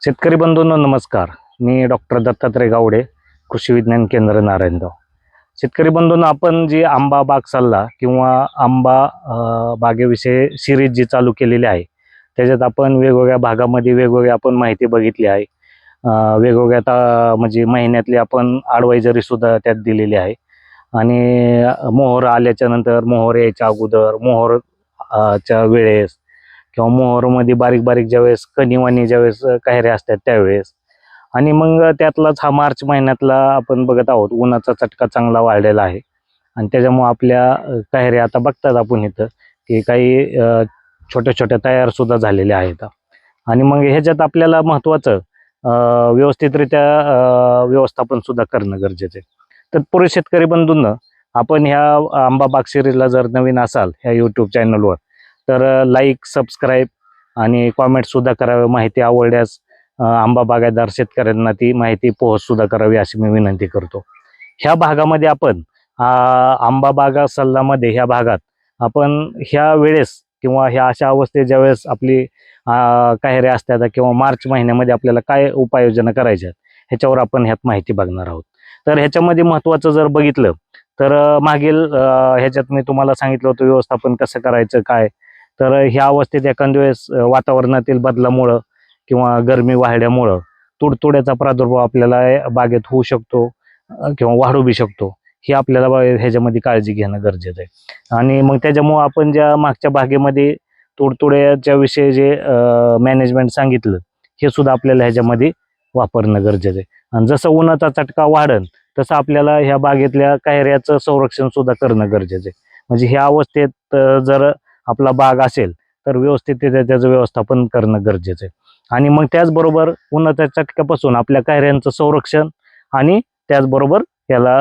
शेतकरी बंधूंनो नमस्कार. मी डॉक्टर दत्तात्रय गावडे, कृषी विज्ञान केंद्र नारायणगाव. शेतकरी बंधूंनो, आपण जी आंबा बाग सल्ला किंवा आंबा बागेविषयी सिरीज जी चालू केलेली आहे, त्याच्यात आपण वेगवेगळ्या भागामध्ये वेगवेगळी आपण माहिती बघितली आहे. वेगवेगळ्या म्हणजे महिन्यातली आपण ॲडवायझरी सुद्धा त्यात दिलेली आहे. आणि मोहर आल्याच्या नंतर, मोहर यायच्या अगोदर, मोहर च्या वेळेस किंवा मोहरमध्ये बारीक बारीक ज्यावेळेस कणीवाणी ज्यावेळेस काहिऱ्या असतात त्यावेळेस, आणि मग त्यातलाच हा मार्च महिन्यातला आपण बघत आहोत. उन्हाचा चटका चांगला वाढलेला आहे आणि त्याच्यामुळं आपल्या काहिऱ्या आता बघतात आपण इथं की काही छोट्या छोट्या तयार सुद्धा झालेल्या आहेत. आणि मग ह्याच्यात आपल्याला महत्त्वाचं व्यवस्थितरित्या व्यवस्थापन सुद्धा करणं गरजेचं आहे. तत्पूर्वी शेतकरी बंधूंना, आपण ह्या आंबा बाग सिरीजला जर नवीन असाल ह्या यूट्यूब चॅनलवर, तर लाईक, सबस्क्राईब आणि कॉमेंटसुद्धा करावे. माहिती आवडल्यास आंबा बागायतदार शेतकऱ्यांना ती माहिती पोहोचसुद्धा करावी अशी मी विनंती करतो. ह्या भागामध्ये आपण आंबा बागा सल्लामध्ये ह्या भागात आपण ह्या वेळेस किंवा ह्या अशा अवस्थेत ज्यावेळेस आपली काहिऱ्या असतात किंवा मार्च महिन्यामध्ये आपल्याला काय उपाययोजना करायच्या ह्याच्यावर आपण ह्यात माहिती बघणार आहोत. तर ह्याच्यामध्ये महत्त्वाचं जर बघितलं तर मागील ह्याच्यात मी तुम्हाला सांगितलं होतं व्यवस्थापन कसं करायचं काय. तर ह्या अवस्थेत एखाद्या वेळेस वातावरणातील बदलामुळं किंवा गरमी वाढल्यामुळं तुडतुड्याचा प्रादुर्भाव आपल्याला बागेत होऊ शकतो किंवा वाढू बी शकतो. ही आपल्याला ह्याच्यामध्ये काळजी घेणं गरजेचं आहे. आणि मग त्याच्यामुळं आपण ज्या मागच्या बागेमध्ये तुडतुड्याच्या विषयी जे मॅनेजमेंट सांगितलं, हे सुद्धा आपल्याला ह्याच्यामध्ये वापरणं गरजेचं आहे. आणि जसं उन्हाचा चटका वाढन तसं आपल्याला ह्या बागेतल्या काहिऱ्याचं संरक्षण सुद्धा करणं गरजेचं आहे. म्हणजे ह्या अवस्थेत जर आपला बाग असेल तर व्यवस्थित त्याचं व्यवस्थापन करणं गरजेचं आहे. आणि मग त्याचबरोबर उन्हाच्या चटक्यापासून आपल्या काहिऱ्यांचं संरक्षण आणि त्याचबरोबर याला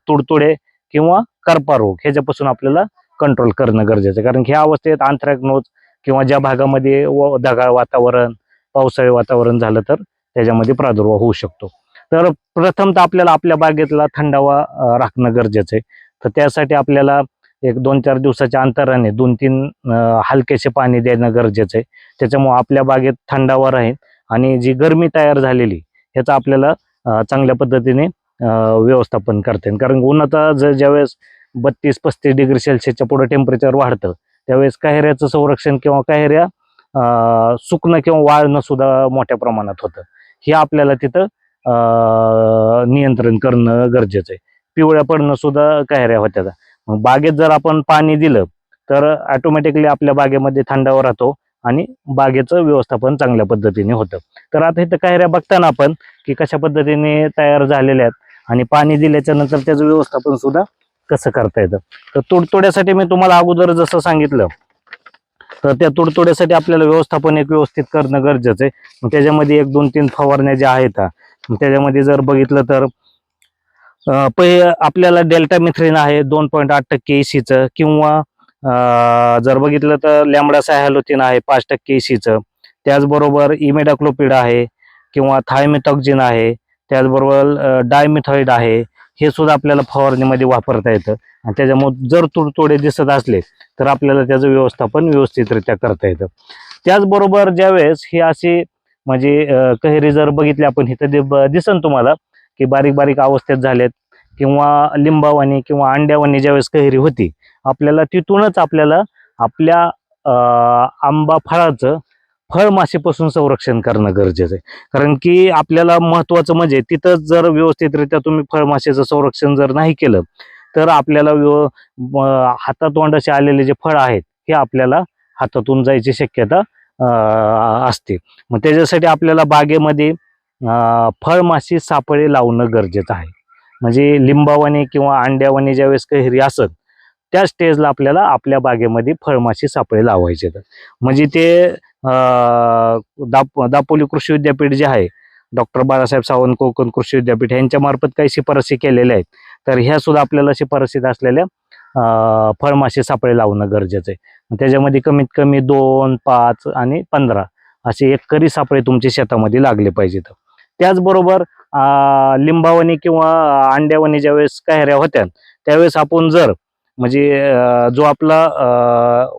तुडतुडे किंवा करपा रोग ह्याच्यापासून आपल्याला कंट्रोल करणं गरजेचं आहे. कारण ह्या अवस्थेत अँथ्रॅकनोज किंवा ज्या भागामध्ये ढगाळ वातावरण, पावसाळी वातावरण झालं तर त्याच्यामध्ये प्रादुर्भाव होऊ शकतो. तर प्रथमतः आपल्याला आपल्या बागेतला थंडावा राखणं गरजेचं आहे. तर त्यासाठी आपल्याला एक 2-4 दिवसाच्या अंतराने 2-3 हलकेसे पाणी देणं गरजेचं आहे. त्याच्यामुळं आपल्या बागेत थंडावा राहील आणि जी गरमी तयार झालेली ह्याचा आपल्याला चांगल्या पद्धतीने व्यवस्थापन करता येईल. कारण उन्हाचा ज्यावेळेस 32-35 डिग्री सेल्सिअसच्या पुढे टेम्परेचर वाढतं त्यावेळेस काहिऱ्याचं संरक्षण किंवा काहिऱ्या सुकणं किंवा वाळणं सुद्धा मोठ्या प्रमाणात होतं. हे आपल्याला तिथं नियंत्रण करणं गरजेचं आहे. पिवळ्या पडणं सुद्धा काहिऱ्या होत्या. मग बागेत जर आपण पाणी दिलं तर ऑटोमॅटिकली आपल्या बागेमध्ये थंडावा राहतो आणि बागेचं व्यवस्थापन चांगल्या पद्धतीने होतं. तर आता इथं काहिऱ्या बघताना आपण की कशा पद्धतीने तयार झालेल्या आहेत आणि पाणी दिल्याच्या नंतर त्याचं व्यवस्थापन सुद्धा कसं करता येतं. तर तुडतुड्यासाठी मी तुम्हाला अगोदर जसं सांगितलं, तर त्या तुडतुड्यासाठी आपल्याला व्यवस्थापन एक व्यवस्थित करणं गरजेचं आहे. मग त्याच्यामध्ये 1-2-3 फवारण्या ज्या आहेत त्याच्यामध्ये जर बघितलं तर आपल्याला डेल्टामिथ्रिन आहे 2.8% ECचं, किंवा जर बघितलं तर लॅम्बडा सायहॅलोथिन आहे 5% ECचं. त्याचबरोबर इमिडाक्लोपिड आहे किंवा थायमेथॉक्झिन आहे. त्याचबरोबर डायमिथॉइड आहे. हे सुद्धा आपल्याला फवारणीमध्ये वापरता येतं. आणि त्याच्यामुळे जर तुडतुडे दिसत असले तर आपल्याला त्याचं व्यवस्थापन व्यवस्थितरित्या करता येतं. त्याचबरोबर ज्यावेळेस ही अशी म्हणजे कैरी जर बघितली आपण इथं दिसन तुम्हाला की बारीक बारीक अवस्थेत झालेत किंवा लिंबावानी किंवा अंड्यावानी ज्यावेळेस कैरी होती, आपल्याला तिथूनच आपल्याला आपल्या आंबा फळाचं फळमाशीपासून संरक्षण करणं गरजेचं आहे. कारण की आपल्याला महत्त्वाचं म्हणजे तिथंच जर व्यवस्थितरित्या तुम्ही फळमाशीचं संरक्षण जर नाही केलं तर आपल्याला हातातोंडाशी आलेले जे फळ आहेत हे आपल्याला हातातून जायची शक्यता असते. मग त्याच्यासाठी आपल्याला बागेमध्ये फळमाशी सापळे लावणं गरजेचं आहे. म्हणजे लिंबावानी किंवा अंड्यावानी ज्यावेळेस कैरी असत त्या स्टेजला आपल्याला आपल्या बागेमध्ये फळमाशी सापळे लावायचे. म्हणजे ते दापोली कृषी विद्यापीठ जे आहे, डॉक्टर बाळासाहेब सावंत कोकण कृषी विद्यापीठ यांच्या मार्फत काही शिफारसी केलेल्या आहेत. तर ह्या सुद्धा आपल्याला शिफारसीत असलेल्या फळमाशी सापळे लावणं गरजेचं आहे. त्याच्यामध्ये कमीत कमी 2, 5 आणि 15 असे एकरी सापळे तुमच्या शेतामध्ये लागले पाहिजेत. त्याचबरोबर लिंबावणी किंवा अंड्यावणी ज्यावेळेस काहिऱ्या होत्या त्यावेळेस आपण जर म्हणजे जो आपला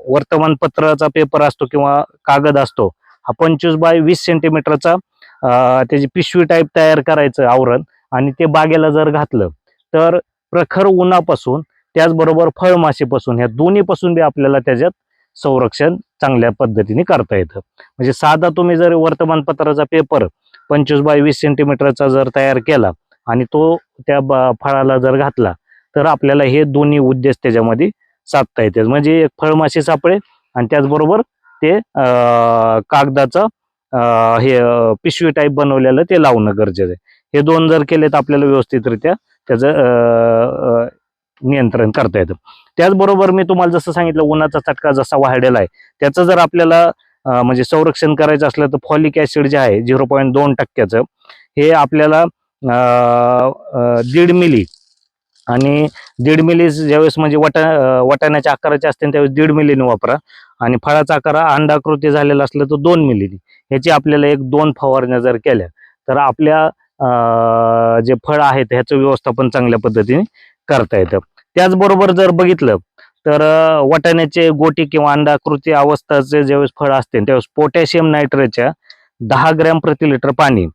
वर्तमानपत्राचा पेपर असतो किंवा कागद असतो हा 25 बाय 20 सेंटीमीटरचा त्याची पिशवी टाईप तयार करायचं आवरण आणि ते बागेला जर घातलं तर प्रखर उन्हापासून त्याचबरोबर फळमाशीपासून ह्या दोन्हीपासून बी आपल्याला त्याच्यात संरक्षण चांगल्या पद्धतीने करता येतं. म्हणजे साधा तुम्ही जर वर्तमानपत्राचा पेपर 25 बाय 20 सेंटीमीटरचा जर तयार केला आणि तो त्या फळाला जर घातला तर आपल्याला हे दोन्ही उद्देश त्याच्यामध्ये साधता येतात. म्हणजे एक फळमाशी सापळे आणि त्याचबरोबर ते कागदाचं हे पिशवी टाईप बनवलेलं ते लावणं गरजेचं आहे. हे दोन जर केले तर आपल्याला व्यवस्थितरित्या त्याचं नियंत्रण करता येतं. त्याचबरोबर मी तुम्हाला जसं सांगितलं उन्हाचा चटका जसा वाढलेला आहे त्याचं जर आपल्याला म्हणजे संरक्षण करायचं असलं तर फॉलिक ऍसिड जे आहे 0.2% हे आपल्याला 1.5 मिली आणि 1.5 मिली ज्यावेळेस म्हणजे वाटाण्याच्या आकाराचे असते त्यावेळेस 1.5 मिलीने वापरा आणि फळाचा आकार अंडाकृती झालेला असलं तर 2 मिलीने. ह्याची आपल्याला 1-2 फवारण्या जर केल्या तर आपल्या जे फळ आहेत ह्याचं व्यवस्थापन चांगल्या पद्धतीने करता येतं. त्याचबरोबर जर बघितलं तर वाटाण्याचे गोटी किंवा अंडाकृती अवस्थाचे ज्यावेळेस फळ असते त्यावेळेस पोटॅशियम नायट्रेटच्या 10 ग्रॅम प्रति लिटर पाणी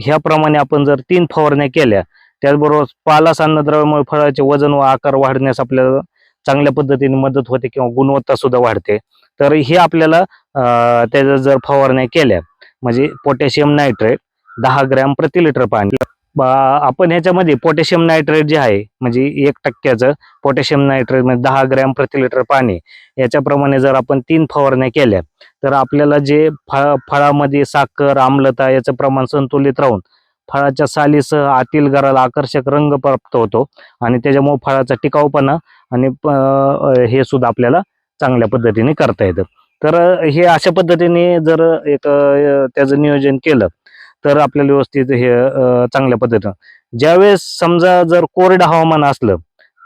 ह्याप्रमाणे आपण जर 3 फवारण्या केल्या त्याचबरोबर पालास अन्नद्रव्यामुळे फळाचे वजन व आकार वाढण्यास आपल्याला चांगल्या पद्धतीने मदत होते किंवा गुणवत्ता सुद्धा वाढते. तर हे आपल्याला त्याच्या जर फवारण्या केल्या म्हणजे पोटॅशियम नायट्रेट 10 ग्रॅम प्रति लिटर पाणी आपण ह्याच्यामध्ये पोटॅशियम नायट्रेट जे आहे म्हणजे 1% पोटॅशियम नायट्रेट म्हणजे 10 ग्रॅम प्रति लिटर पाणी याच्याप्रमाणे जर आपण 3 फवारण्या केल्या तर आपल्याला जे फळामध्ये साखर आम्लता याचं प्रमाण संतुलित राहून फळाच्या सालीसह आतील गराला आकर्षक रंग प्राप्त होतो आणि त्याच्यामुळे फळाचा टिकाऊपणा आणि हे सुद्धा आपल्याला चांगल्या पद्धतीने करता येतं. तर हे अशा पद्धतीने जर एक त्याचं नियोजन केलं तर आपल्याला व्यवस्थित हे चांगल्या पद्धतीनं ज्यावेळेस समजा जर कोरडं हवामान असलं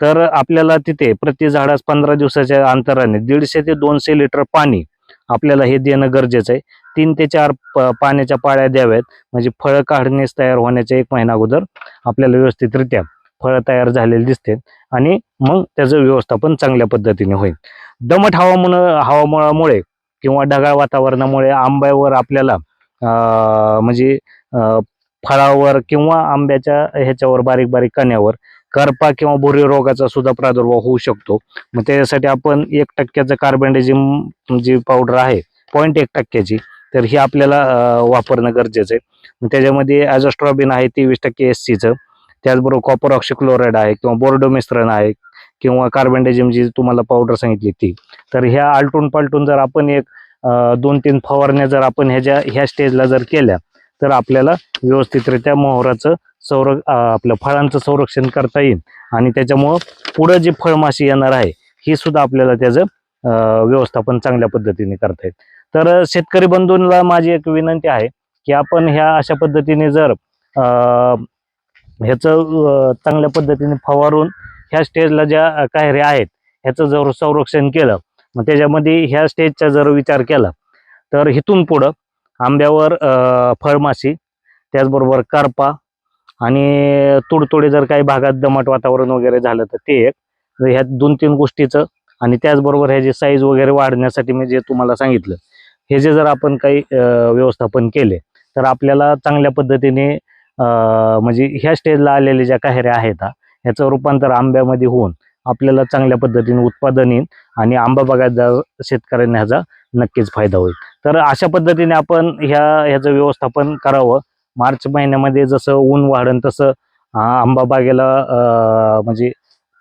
तर आपल्याला तिथे प्रति झाडास 15 दिवसाच्या अंतराने 150 ते 200 लिटर पाणी आपल्याला हे देणं गरजेचं आहे. 3 ते 4 पाण्याच्या पाळ्या द्याव्यात म्हणजे फळं काढणीस तयार होण्याच्या 1 महिना अगोदर आपल्याला व्यवस्थितरित्या फळं तयार झालेली दिसते आणि मग त्याचं व्यवस्थापन चांगल्या पद्धतीने होईल. दमट हवामानामुळे किंवा ढगाळ वातावरणामुळे आंब्यावर आपल्याला म्हणजे फळावर किंवा आंब्याच्या ह्याच्यावर बारीक बारीक कण्यावर करपा किंवा भुरी रोगाचा सुद्धा प्रादुर्भाव होऊ शकतो. मग त्याच्यासाठी आपण 1% कार्बेंडाझिम जी पावडर आहे 0.1% तर ही आपल्याला वापरणं गरजेचं आहे. त्याच्यामध्ये ॲझोस्ट्रॉबिन आहे 23% SCचं, त्याचबरोबर कॉपर ऑक्सिक्लोराईड आहे किंवा बोर्डो मिश्रण आहे किंवा कार्बेंडाझिम जी तुम्हाला पावडर सांगितली ती. तर ह्या आलटून पालटून जर आपण एक 2-3 फवारण्या जर आपण ह्या स्टेजला जर केल्या तर आपल्याला व्यवस्थितरित्या मोहराचं आपल्या फळांचं संरक्षण करता येईल आणि त्याच्यामुळं पुढं जी फळमाशी येणार आहे ही सुद्धा आपल्याला त्याचं व्यवस्थापन चांगल्या पद्धतीने करता येईल. तर शेतकरी बंधूंना माझी एक विनंती आहे की आपण ह्या अशा पद्धतीने जर ह्याचं चांगल्या पद्धतीने फवारून ह्या स्टेजला ज्या कायऱ्या आहेत ह्याचं जर संरक्षण केलं मग त्याच्यामध्ये ह्या स्टेजचा जर विचार केला तर इथून पुढं आंब्यावर फळमाशी त्याचबरोबर करपा आणि तुडतुडे जर काही भागात दमट वातावरण वगैरे झालं तर ते एक ह्या 2-3 गोष्टीचं आणि त्याचबरोबर ह्याची साईज वगैरे वाढण्यासाठी मी जे तुम्हाला सांगितलं हे जे जर आपण काही व्यवस्थापन केले तर आपल्याला चांगल्या पद्धतीने म्हणजे ह्या स्टेजला आलेल्या ज्या काहेऱ्या आहेत ह्याचं रूपांतर आंब्यामध्ये होऊन आपल्याला चांगल्या पद्धतीने उत्पादन येईल आणि आंबा बागायतदार शेतकऱ्यांना ह्याचा नक्कीच फायदा होईल. तर अशा पद्धतीने आपण ह्याचं व्यवस्थापन करावं. मार्च महिन्यामध्ये जसं ऊन वाढन तसं आंबा बागेला म्हणजे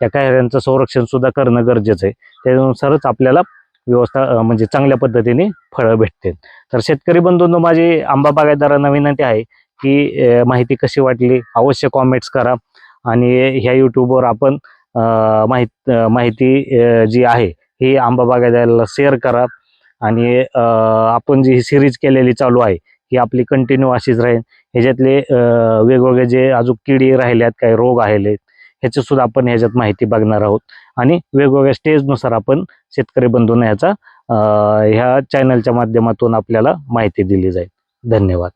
त्या काहेऱ्यांचं संरक्षण सुद्धा करणं गरजेचं आहे. त्यानुसारच आपल्याला व्यवस्था म्हणजे चांगल्या पद्धतीने फळं भेटतील. तर शेतकरी बंधूंनो माझी आंबा बागायतदारांना विनंती आहे की माहिती कशी वाटली अवश्य कॉमेंट्स करा आणि ह्या यूट्यूबवर आपण माहिती जी आहे ही आंबा बागायतदाराला शेअर करा आणि आपण जी सिरीज केलेली चालू आहे ही आपली कंटिन्यू अशीच राहील. ह्याच्यातले वेगवेगळे जे अजून किडी राहिल्यात काही रोग आहेत ह्याची सुद्धा आपण ह्याच्यात माहिती बघणार आहोत आणि वेगवेगळ्या स्टेजनुसार आपण शेतकरी बंधूंना ह्याचा ह्या चॅनलच्या माध्यमातून आपल्याला माहिती दिली जाईल. धन्यवाद.